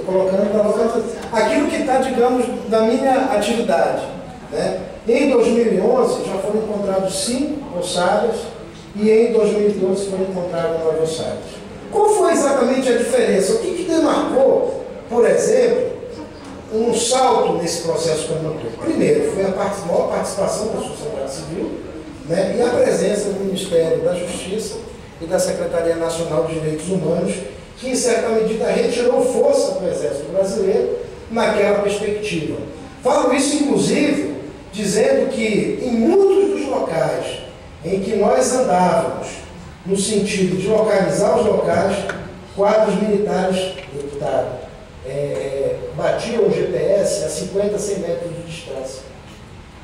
colocando na localização. Aquilo que está, digamos, da minha atividade. Né? Em 2011 já foram encontrados 5 ossadas e em 2012 foram encontradas 9 ossadas. Qual foi exatamente a diferença? O que demarcou, por exemplo, um salto nesse processo como um todo? Primeiro, foi a maior participação da sociedade civil, né, e a presença do Ministério da Justiça e da Secretaria Nacional de Direitos Humanos, que em certa medida retirou força do Exército Brasileiro naquela perspectiva. Falo isso, inclusive, dizendo que em muitos dos locais em que nós andávamos, no sentido de localizar os locais, quadros militares, deputado, batiam o GPS a 50, 100 metros de distância,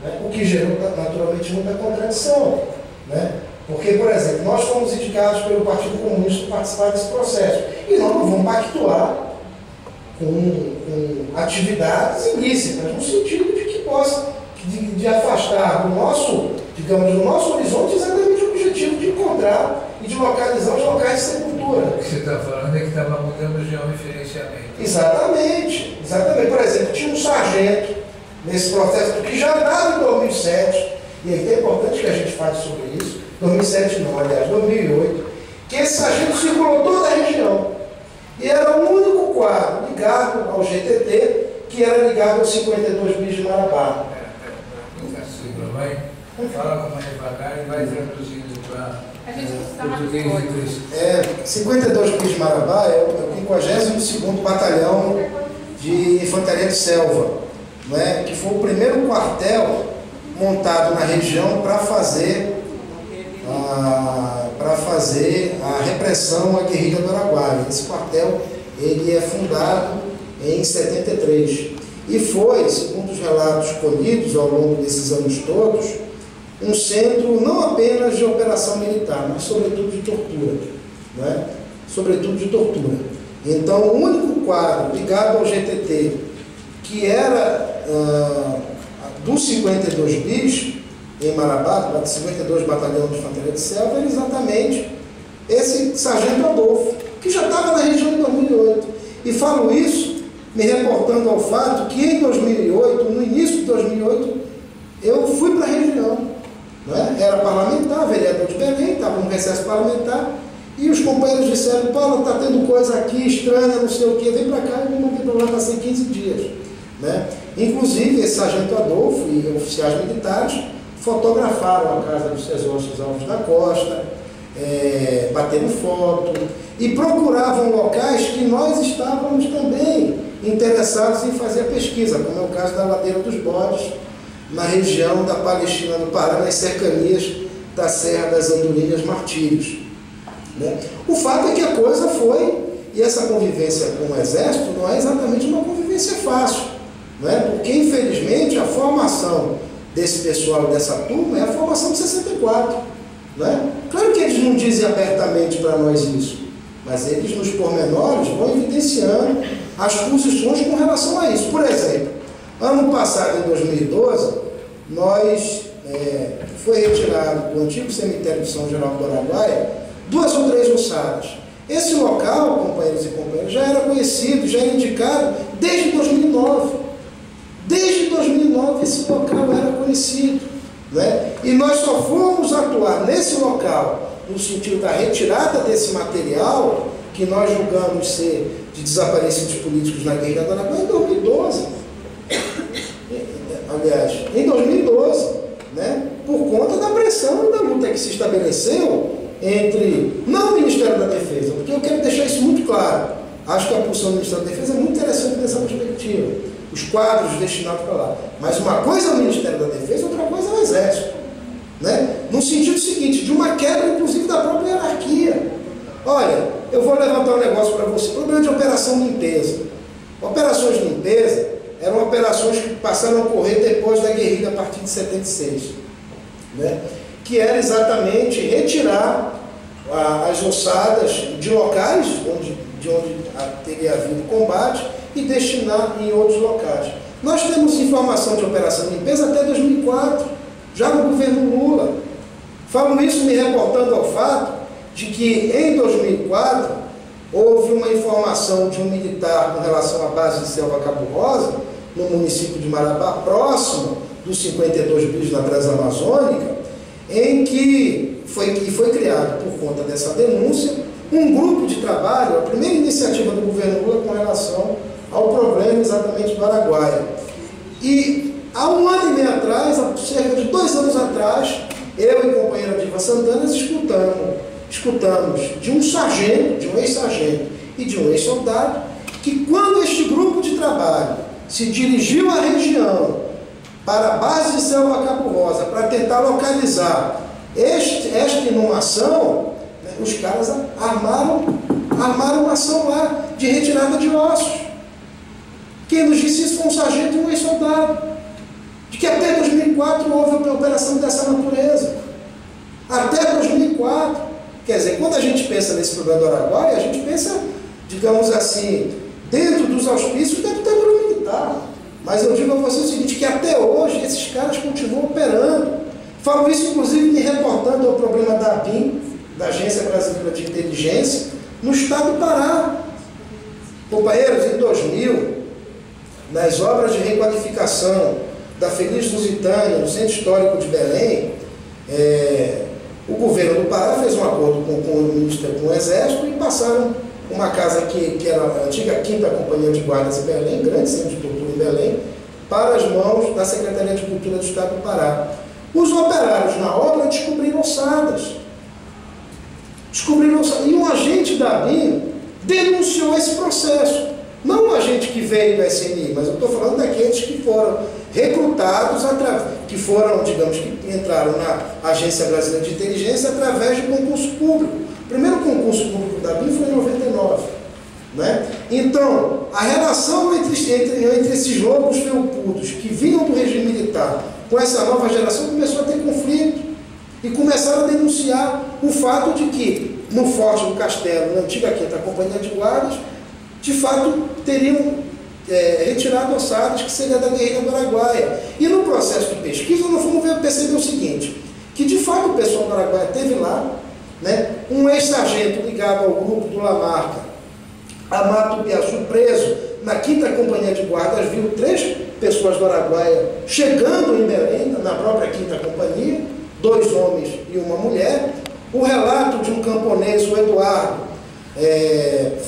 né? O que gerou naturalmente muita contradição, né? Porque, por exemplo, nós fomos indicados pelo Partido Comunista para participar desse processo e nós não vamos pactuar com atividades ilícitas, no sentido de que possa de afastar do nosso, digamos, do nosso horizonte exatamente o objetivo de encontrar e de localizar os locais de sepultura. O que você está falando é que estava mudando o georreferenciamento. Exatamente, exatamente. Por exemplo, tinha um sargento nesse processo que já dava em 2007, e é importante que a gente fale sobre isso, 2007 não, aliás, 2008, que esse sargento circulou toda a região. E era o único quadro ligado ao GTT, que era ligado aos 52 bis de Marabá. Fala mais devagar e vai traduzindo para português e 52 bis de Marabá é o 52º Batalhão de Infantaria de Selva, né, que foi o primeiro quartel montado na região para fazer a repressão à guerrilha do Araguaia. Esse quartel ele é fundado em 73 e foi, segundo os relatos colhidos ao longo desses anos todos, um centro não apenas de operação militar, mas sobretudo de tortura, né? Sobretudo de tortura. Então, o único quadro ligado ao GTT, que era dos 52 bis, em Marabá, 52 Batalhão de Infantaria de Selva, era exatamente esse sargento Adolfo, que já estava na região em 2008. E falo isso me reportando ao fato que em 2008, no início de 2008, eu fui para a região. Né? Era parlamentar, vereador de Belém, estava no recesso parlamentar, e os companheiros disseram: Paulo, está tendo coisa aqui estranha, não sei o quê, vem para cá, e me mandei para lá, passei 15 dias. Né? Inclusive, esse sargento Adolfo e oficiais militares fotografaram a casa dos Tesócios Alves da Costa, bateram foto, e procuravam locais que nós estávamos também interessados em fazer a pesquisa, como é o caso da Ladeira dos Bodes, na região da Palestina do Pará, nas cercanias da Serra das Andorinhas Martírios. Né? O fato é que a coisa foi, e essa convivência com o Exército não é exatamente uma convivência fácil, né? Porque, infelizmente, a formação desse pessoal, dessa turma, é a formação de 64. Né? Claro que eles não dizem abertamente para nós isso, mas eles, nos pormenores, vão evidenciando as posições com relação a isso. Por exemplo, ano passado, em 2012, foi retirado do antigo cemitério de São Geraldo do Araguaia 2 ou 3 ossadas. Esse local, companheiros e companheiras, já era conhecido, já era indicado desde 2009. Desde 2009 esse local era conhecido. Né? E nós só fomos atuar nesse local no sentido da retirada desse material que nós julgamos ser de desaparecidos políticos na guerrilha do Araguaia em 2012. Aliás, em 2012, né? Por conta da pressão e da luta que se estabeleceu entre, não o Ministério da Defesa, porque eu quero deixar isso muito claro. Acho que a posição do Ministério da Defesa é muito interessante nessa perspectiva. Os quadros destinados para lá. Mas uma coisa é o Ministério da Defesa, outra coisa é o Exército. Né? No sentido seguinte, de uma quebra, inclusive, da própria hierarquia. Olha, eu vou levantar um negócio para você. Problema de operação de limpeza. Operações de limpeza eram operações que passaram a ocorrer depois da guerrilha a partir de 76. Né? Que era exatamente retirar as ossadas de locais de onde teria havido combate e destinar em outros locais. Nós temos informação de operação de limpeza até 2004, já no governo Lula. Falo isso me reportando ao fato de que, em 2004, houve uma informação de um militar com relação à base de Selva Cabo Rosa, no município de Marabá, próximo dos 52 bis na Transamazônica, em que foi criado, por conta dessa denúncia, um grupo de trabalho, a primeira iniciativa do governo Lula com relação ao problema exatamente do Araguaia. E há um ano e meio atrás, há cerca de 2 anos atrás, eu e a companheira Diva Santana escutamos de um sargento, de um ex-sargento e de um ex-soldado, que quando este grupo de trabalho se dirigiu à região, para a base de Selva Cabo Rosa, para tentar localizar esta inhumação, né, os caras armaram uma ação lá de retirada de ossos. Quem nos disse isso foi um sargento e um ex-soldado. De que até 2004 houve uma operação dessa natureza. Até 2004. Quer dizer, quando a gente pensa nesse problema do Araguaia, a gente pensa, digamos assim, dentro dos auspícios da ditadura militar. Mas eu digo a você o seguinte, que até hoje esses caras continuam operando. Falo isso, inclusive, me reportando ao problema da ABIN, da Agência Brasileira de Inteligência, no estado do Pará. Companheiros, em 2000, nas obras de requalificação da Feliz Lusitânia, no Centro Histórico de Belém, o governo do Pará fez um acordo com o Exército e passaram uma casa que era a antiga 5ª Companhia de Guardas em Belém, grande centro de tortura em Belém, para as mãos da Secretaria de Cultura do Estado do Pará. Os operários na obra descobriram ossadas. E um agente da ABIN denunciou esse processo. Não um agente que veio do SNI, mas eu estou falando daqueles que foram recrutados, que foram, digamos, que entraram na Agência Brasileira de Inteligência através de concurso público. O primeiro concurso público da ABIN foi em 99. Né? Então, a relação entre esses lobos felpudos que vinham do regime militar com essa nova geração começou a ter conflito. E começaram a denunciar o fato de que, no Forte do Castelo, na antiga 5ª Companhia de Guardas, de fato, teriam retirado ossadas que seria da guerrilha do Araguaia. E no processo de pesquisa, nós fomos perceber o seguinte, que de fato o pessoal do Araguaia esteve lá, né, um ex-sargento ligado ao grupo do Lamarca, Amato Piaçu, preso na 5ª Companhia de Guardas, viu 3 pessoas do Araguaia chegando em Belém, na própria 5ª Companhia, 2 homens e uma mulher. O relato de um camponês, o Eduardo,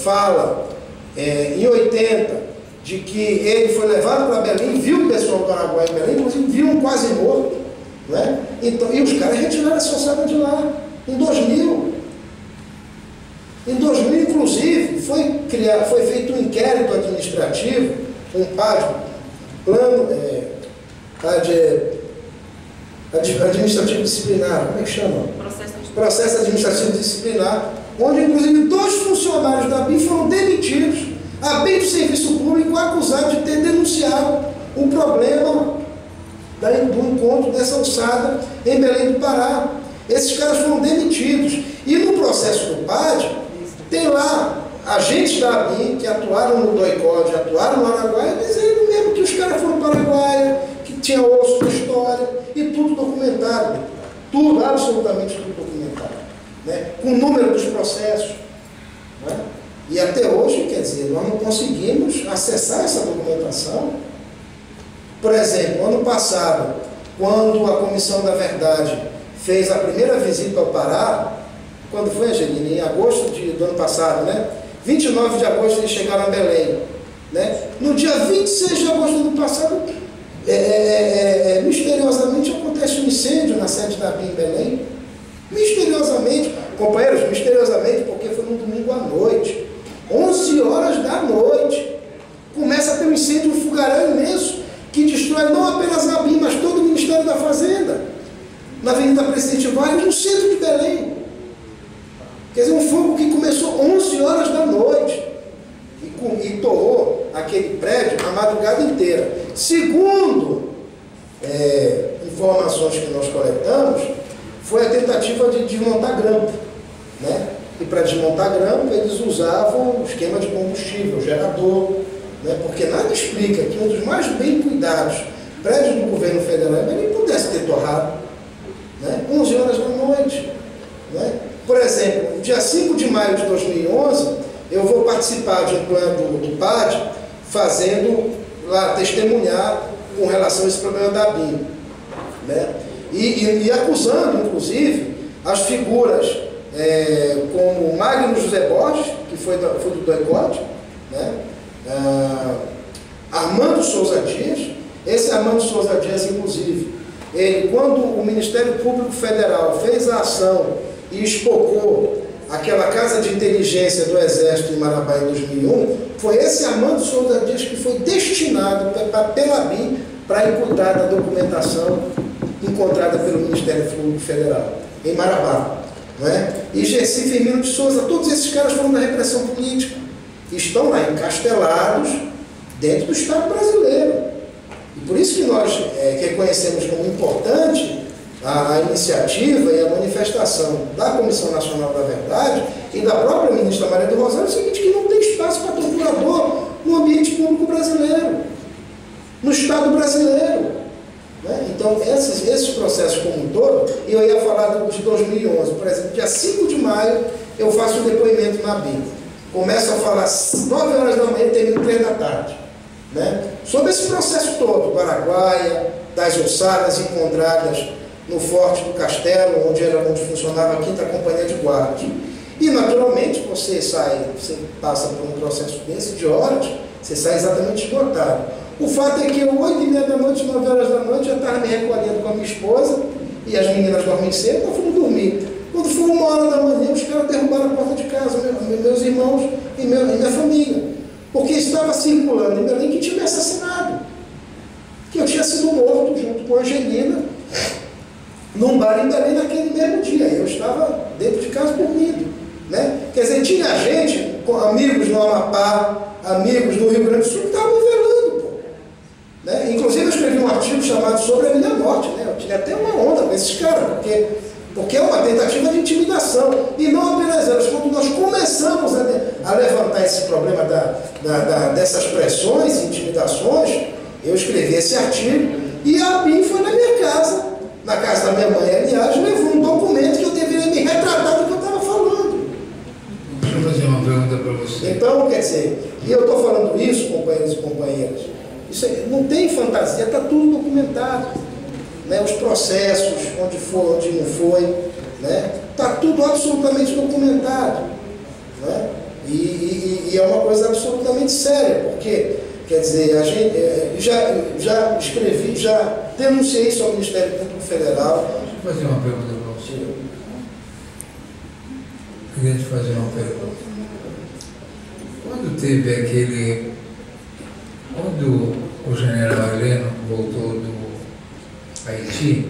fala em 80, de que ele foi levado para Belém, viu o pessoal do Araguaia em Belém, inclusive viu um quase morto, né? Então, e os caras retiraram essa ossada de lá, em 2000. Em 2000, inclusive, foi feito um inquérito administrativo, um plano administrativo disciplinar, como é que chama? Processo administrativo disciplinar, onde inclusive 2 funcionários da ABIN foram demitidos, a ABIN do Serviço Público acusado de ter denunciado o problema do encontro dessa ossada em Belém do Pará. Esses caras foram demitidos. E no processo do PAD, tem lá agentes da ABIN que atuaram no DOI-CODE, atuaram no Araguaia, dizendo mesmo que os caras foram para o Araguaia, que tinha osso da história, e tudo documentado. Tudo, absolutamente tudo documentado. Né? Com o número dos processos. Né? E até hoje, quer dizer, nós não conseguimos acessar essa documentação. Por exemplo, ano passado, quando a Comissão da Verdade fez a primeira visita ao Pará, quando foi, Angelina? Em agosto do ano passado, né? 29 de agosto eles chegaram a Belém. Né? No dia 26 de agosto do ano passado, misteriosamente acontece um incêndio na sede da ABIN em Belém. Misteriosamente, companheiros, misteriosamente, porque foi no domingo à noite. 11 horas da noite. Começa a ter um incêndio, um fogaréu imenso, que destrói não apenas a ABIN, mas todo o Ministério da Fazenda. Na Avenida Presidente Vargas, no centro de Belém. Quer dizer, um fogo que começou 11 horas da noite e torrou aquele prédio a madrugada inteira. Segundo informações que nós coletamos, foi a tentativa de desmontar grampo. Né? E para desmontar grampo, eles usavam o esquema de combustível, gerador. Né? Porque nada explica que um dos mais bem cuidados prédios do governo federal nem pudesse ter torrado. Né? 11 horas da noite. Né? Por exemplo, no dia 5 de maio de 2011, eu vou participar de um plano do PAD, fazendo lá, testemunhar com relação a esse problema da ABIN, né? E acusando, inclusive, as figuras como Magno José Borges, que foi do DOI-CODE, né? Armando Souza Dias. Esse Armando Souza Dias, inclusive, ele, quando o Ministério Público Federal fez a ação e expocou aquela casa de inteligência do Exército em Marabá em 2001, foi esse Armando Souza Dias que foi destinado pela ABIN para cuidar da documentação encontrada pelo Ministério Público Federal em Marabá, não é? E Gessi Firmino de Souza, todos esses caras foram da repressão política, estão lá encastelados dentro do Estado brasileiro. E por isso que nós reconhecemos como importante a iniciativa e a manifestação da Comissão Nacional da Verdade e da própria ministra Maria do Rosário, é o seguinte, que não tem espaço para torturador no ambiente público brasileiro, no Estado brasileiro, né? Então, esses processos como um todo, e eu ia falar de 2011, por exemplo, dia 5 de maio, eu faço um depoimento na ABIN. Começo a falar às 9 horas da manhã e termino 3 da tarde. Né? Sobre esse processo todo, do Araguaia, das ossadas encontradas no Forte do Castelo, onde funcionava a 5ª Companhia de Guardas. E, naturalmente, você passa por um processo desse de horas, você sai exatamente esgotado. O fato é que eu, 8h30 da noite, 9 horas da noite, já estava me recolhendo com a minha esposa, e as meninas dormem cedo, nós fomos dormir. Quando foi 1h da manhã, os caras derrubaram a porta de casa, meus irmãos e minha família. Porque estava circulando em Belém que tinha me assassinado. Que eu tinha sido morto junto com a Angelina num bar em Belém naquele mesmo dia. Eu estava dentro de casa dormindo, né? Quer dizer, tinha gente, amigos no Amapá, amigos no Rio Grande do Sul, que estavam me velando, pô. Né? Inclusive eu escrevi um artigo chamado Sobre a Minha Morte, né? Eu tirei até uma onda com esses caras, porque é uma tentativa de intimidação. E não apenas elas. Quando nós começamos a levantar esse problema dessas pressões e intimidações, eu escrevi esse artigo e a ABIN foi na minha casa, na casa da minha mãe, aliás, levou um documento que eu deveria me retratar do que eu estava falando. Deixa eu fazer uma pergunta para você. Então, quer dizer, e eu estou falando isso, companheiros e companheiras, isso não tem fantasia, está tudo documentado. Né, os processos, onde foi, onde não foi, né, está tudo absolutamente documentado, né, e é uma coisa absolutamente séria, porque, quer dizer, a gente já escrevi, já denunciei isso ao Ministério Público Federal. Deixa eu fazer uma pergunta para você. Queria te fazer uma pergunta. Quando teve quando o general Heleno voltou do Haiti,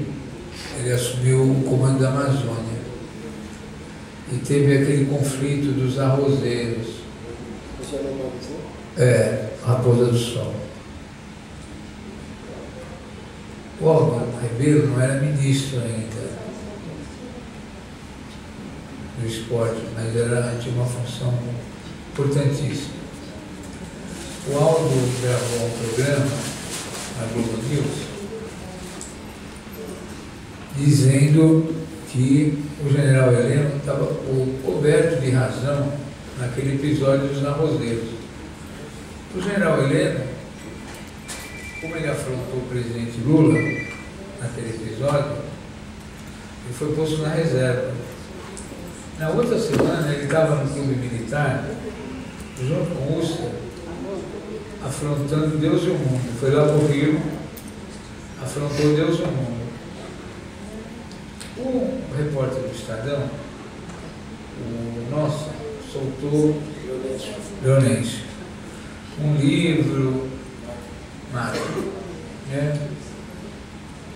ele assumiu o comando da Amazônia e teve aquele conflito dos arrozeiros. Raposa do Sol. O Aldo Ribeiro não era ministro ainda do esporte, mas tinha uma função importantíssima. O Aldo gravou um programa na Globo News dizendo que o general Heleno estava coberto de razão naquele episódio dos arrozeiros. O general Heleno, como ele afrontou o presidente Lula naquele episódio, ele foi posto na reserva. Na outra semana ele estava no clube militar, junto com o Ustra, afrontando Deus e o mundo. Foi lá para o Rio, afrontou Deus e o mundo. O repórter do Estadão, o nosso, soltou Leonense, um livro, nada, né?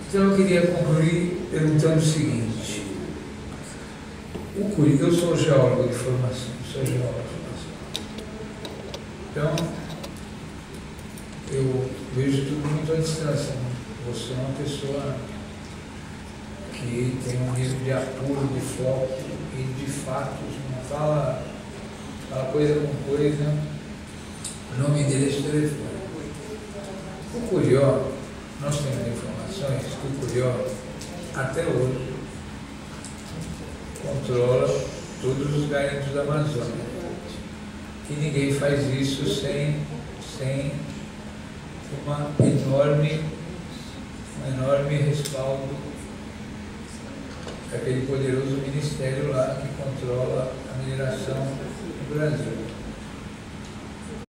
Então eu queria concluir perguntando o seguinte: eu sou geólogo de formação, então eu vejo tudo muito à distância. Você é uma pessoa que tem um nível de apuro, de foco e de fatos, não fala coisa com coisa. O nome dele é esse telefone. O Curió, nós temos informações que o Curió, até hoje, controla todos os garimpos da Amazônia. E ninguém faz isso sem um enorme respaldo daquele poderoso ministério lá que controla a mineração no Brasil.